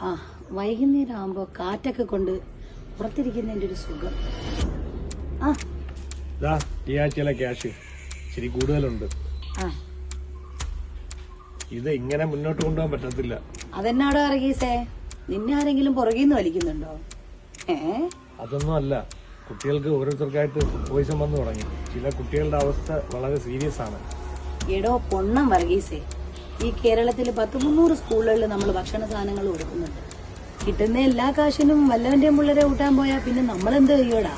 ആ വൈകുന്നേരം ആകുമ്പോ കാറ്റൊക്കെ കൊണ്ട് പുറത്തിരിക്കുന്നതിന്റെ ഒരു സുഖം. ഈ ആഴ്ചയിലെ ക്യാഷ് ഇച്ചിരി കൂടുതലുണ്ട്. ഇത് ഇങ്ങനെ മുന്നോട്ട് കൊണ്ടുപോകാൻ പറ്റത്തില്ല. അതെന്നാടോ വർഗീസേ, നിന്നെ ആരെങ്കിലും പുറകീന്ന് വലിക്കുന്നുണ്ടോ? അതൊന്നും അല്ല, കുട്ടികൾക്ക് ഓരോരുത്തർക്കായിട്ട് പോയിസം വന്നു തുടങ്ങി. ചില കുട്ടികളുടെ അവസ്ഥ വളരെ സീരിയസ് ആണ്. എടോ പൊണ്ണം വർഗീസേ, ഈ കേരളത്തിൽ 100-300 സ്കൂളുകളിൽ നമ്മൾ ഭക്ഷണ സാധനങ്ങൾ കൊടുക്കുന്നുണ്ട്. കിട്ടുന്ന എല്ലാ കാശിനും വല്ലവന്റെയും പിള്ളേരെ കൂട്ടാൻ പോയാ പിന്നെ നമ്മളെന്ത് ചെയ്യോടാ?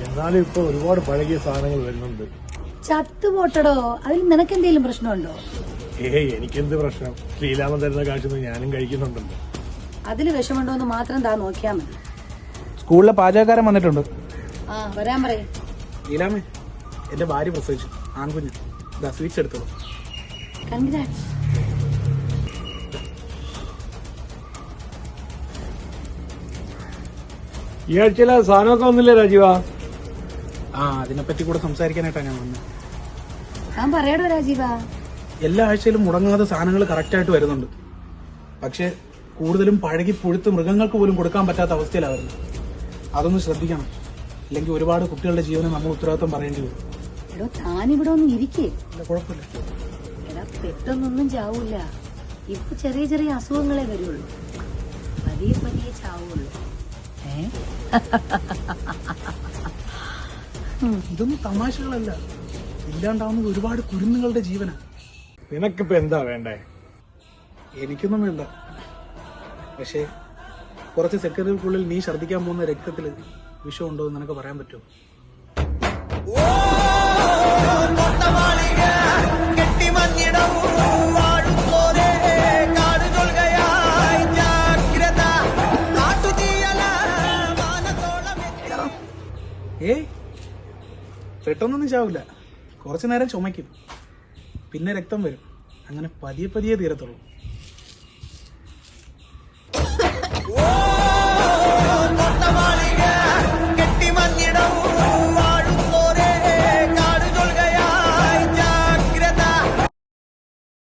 എന്നാലും ഇപ്പൊ ഒരുപാട് പഴകിയ സാധനങ്ങൾ വരുന്നുണ്ട്. ചത്തുപോട്ടടോ, അതിൽ നിനക്കെന്തെങ്കിലും പ്രശ്നമുണ്ടോ? എനിക്കെന്ത് പ്രശ്നം? ശ്രീരാമൻ തരുന്ന കാശൊന്നും ഞാനും കഴിക്കുന്നുണ്ടല്ലോ. അതില് വിഷമുണ്ടോന്ന് മാത്രം താ നോക്കിയാ മതി. സ്കൂളിലെ പാചകക്കാരൻ വന്നിട്ടുണ്ട്. വരാൻ പറയേ. ലീലാമേ, എന്റെ ഭാര്യ പ്രസവിച്ചു, ആൺകുഞ്ഞ്. സ്വീറ്റ്സ് എടുത്തോളൂ. കൺഗ്രാറ്റ്സ്. ഈ ആഴ്ചയിലെ സാധനമൊക്കെ വന്നില്ലേ രാജീവ? അതിനെപ്പറ്റി കൂടെ സംസാരിക്കാനായിട്ടാണ് ഞാൻ വന്നത്. ഞാൻ പറയാടോ രാജീവ, എല്ലാ ആഴ്ചയിലും മുടങ്ങാതെ സാധനങ്ങൾ കറക്റ്റായിട്ട് വരുന്നുണ്ട്. പക്ഷെ കൂടുതലും പഴകി പുഴുത്ത് മൃഗങ്ങൾക്ക് പോലും കൊടുക്കാൻ പറ്റാത്ത അവസ്ഥയിലാണ് വരുന്നത്. അതൊന്ന് ശ്രദ്ധിക്കണം, അല്ലെങ്കിൽ ഒരുപാട് കുട്ടികളുടെ ജീവനെ നമ്മൾ ഉത്തരവാദിത്വം പറയേണ്ടി വരും. എടോ താനിവിടെ ഒന്നും ഇരിക്കേ. കുഴപ്പമില്ല. എടാ പെട്ടെന്നൊന്നും ചാവൂല. ഇപ്പൊ ചെറിയ ചെറിയ അസുഖങ്ങളെ വരുള്ളൂ, പതിയെ പതിയെ ചാവുള്ളൂ. ഇതൊന്നും തമാശകളല്ല. ഇല്ലാണ്ടാവുന്നത് ഒരുപാട് കുരുന്നുകളുടെ ജീവനാണ്. നിനക്കിപ്പോ എന്താ വേണ്ടേ? എനിക്കൊന്നും വേണ്ട. പക്ഷേ കുറച്ച് സെക്കൻഡുകൾക്കുള്ളിൽ നീ ഛർദ്ദിക്കാൻ പോകുന്ന രക്തത്തിൽ വിഷമുണ്ടോ എന്ന് നിനക്ക് പറയാൻ പറ്റുമോ? പെട്ടെന്നൊന്നും ചാവില്ല. കുറച്ചു നേരം ചുമയ്ക്കും, പിന്നെ രക്തം വരും. അങ്ങനെ പതിയെ പതിയെ തീരത്തുള്ളൂ.